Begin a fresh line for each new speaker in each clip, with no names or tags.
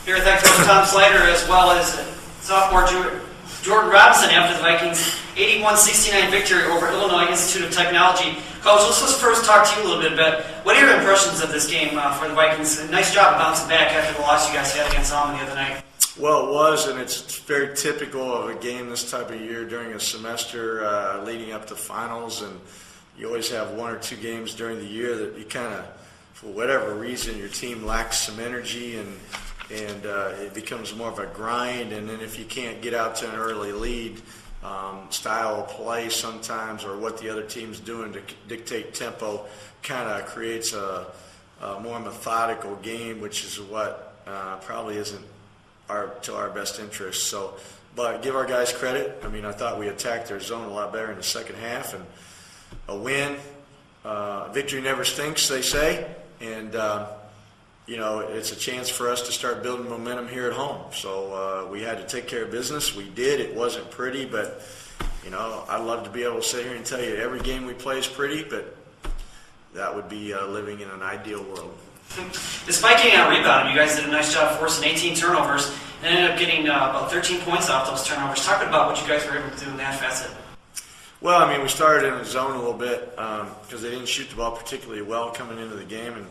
Here with head coach Tom Slater, as well as sophomore Jordan Robinson after the Vikings' 81-69 victory over Illinois Institute of Technology. Coach, let's just first talk to you a little bit about what are your impressions of this game for the Vikings? Nice job bouncing back after the loss you guys had against Alma the other night.
Well, it was, and it's very typical of a game this type of year during a semester leading up to finals, and you always have one or two games during the year that you kind of, for whatever reason, your team lacks some energy and it becomes more of a grind, and then if you can't get out to an early lead, style of play sometimes or what the other team's doing to dictate tempo kind of creates a more methodical game, which is what probably isn't to our best interest. So, but give our guys credit. I mean, I thought we attacked their zone a lot better in the second half, and a win, victory never stinks, they say, and you know, it's a chance for us to start building momentum here at home. So we had to take care of business. We did. It wasn't pretty, but you know, I'd love to be able to sit here and tell you every game we play is pretty, but that would be living in an ideal world.
Despite getting out rebounded, you guys did a nice job forcing 18 turnovers and ended up getting about 13 points off those turnovers. Talk about what you guys were able to do in that facet.
Well, I mean, we started in the zone a little bit because they didn't shoot the ball particularly well coming into the game, and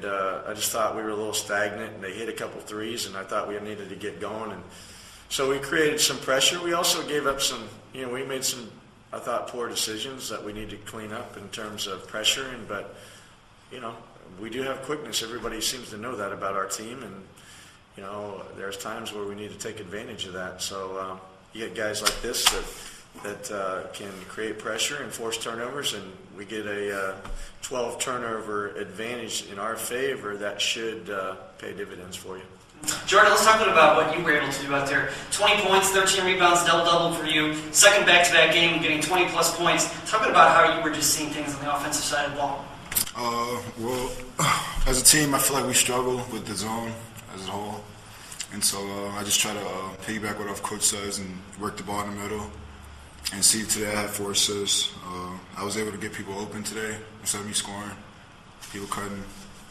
I just thought we were a little stagnant, and they hit a couple threes, and I thought we needed to get going, and so we created some pressure. We also gave up some, you know, we made some, I thought, poor decisions that we need to clean up in terms of pressuring, but, you know, we do have quickness. Everybody seems to know that about our team, and, you know, there's times where we need to take advantage of that. So you get guys like this that can create pressure and force turnovers, and we get a 12 turnover advantage in our favor that should pay dividends for you.
Jordan, let's talk a bit about what you were able to do out there. 20 points, 13 rebounds, double-double for you. Second back-to-back game, getting 20-plus points. Talk a bit about how you were just seeing things on the offensive side of the ball.
Well, as a team, I feel like we struggle with the zone as a whole. And so I just try to piggyback what our coach says and work the ball in the middle. And see, today I had 4 assists. I was able to get people open today instead of me scoring. People cutting,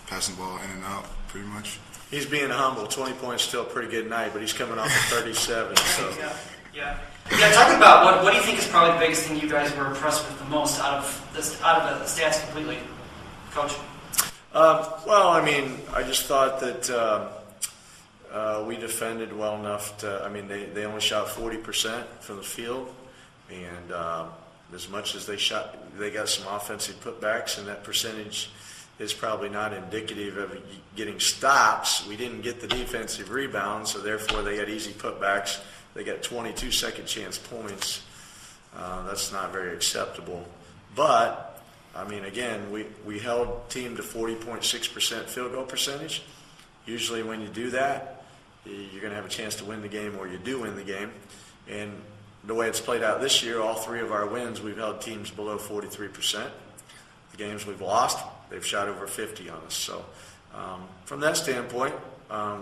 passing the ball in and out, pretty much.
He's being humble. 20 points still a pretty good night, but he's coming off of 37. So.
Yeah. Talking about what do you think is probably the biggest thing you guys were impressed with the most out of the stats completely, Coach?
Well, I mean, I just thought that we defended well enough to. I mean, they only shot 40% from the field. And as much as they shot, they got some offensive putbacks, and that percentage is probably not indicative of getting stops. We didn't get the defensive rebounds, so therefore they got easy putbacks. They got 22 second chance points. That's not very acceptable. But, I mean, again, we held team to 40.6% field goal percentage. Usually when you do that, you're going to have a chance to win the game, or you do win the game. And the way it's played out this year, all 3 of our wins, we've held teams below 43%. The games we've lost, they've shot over 50 on us. So from that standpoint,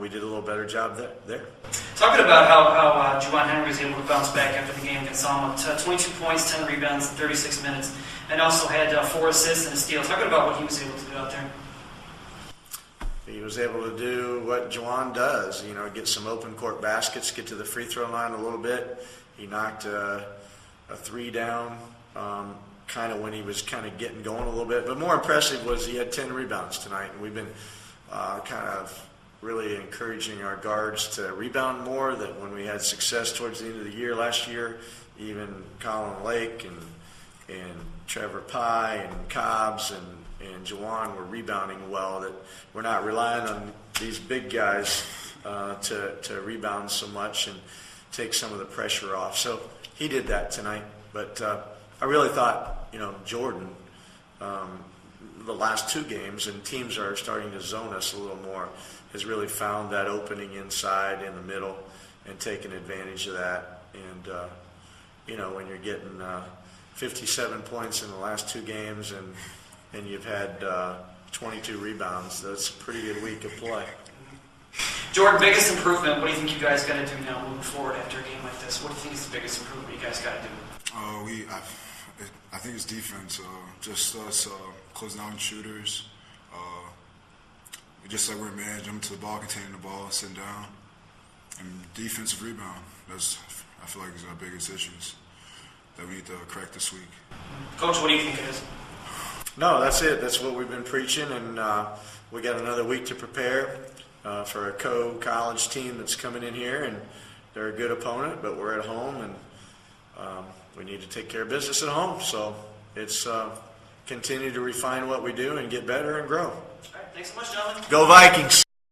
we did a little better job there.
Talking about how Juwan Henry was able to bounce back after the game against Alma. 22 points, 10 rebounds in 36 minutes, and also had 4 assists and a steal. Talking about what he was able to do out there.
He was able to do what Juwan does, you know, get some open court baskets, get to the free throw line a little bit. He knocked a 3 down kind of when he was kind of getting going a little bit. But more impressive was he had 10 rebounds tonight. And we've been kind of really encouraging our guards to rebound more. That when we had success towards the end of the year last year, even Colin Lake and Trevor Pye and Cobbs and Juwan were rebounding well, that we're not relying on these big guys to rebound so much and take some of the pressure off. So he did that tonight. But I really thought, you know, Jordan, the last 2 games, and teams are starting to zone us a little more, has really found that opening inside in the middle and taken advantage of that. And, you know, when you're getting 57 points in the last 2 games and you've had 22 rebounds, that's a pretty good week of play.
Jordan, biggest improvement, what do you think you guys got to do now moving forward after a game like this? What do you think is the biggest improvement you guys got to do?
I think it's defense. Just us closing down shooters, just like we're man, jump to the ball, containing the ball, sitting down, and defensive rebound. I feel like is our biggest issues that we need to crack this week.
Coach, what do you think it is?
No, that's it. That's what we've been preaching, and we got another week to prepare for a co-college team that's coming in here, and they're a good opponent, but we're at home, and we need to take care of business at home. So it's continue to refine what we do and get better and grow.
All right, thanks so much, gentlemen.
Go Vikings!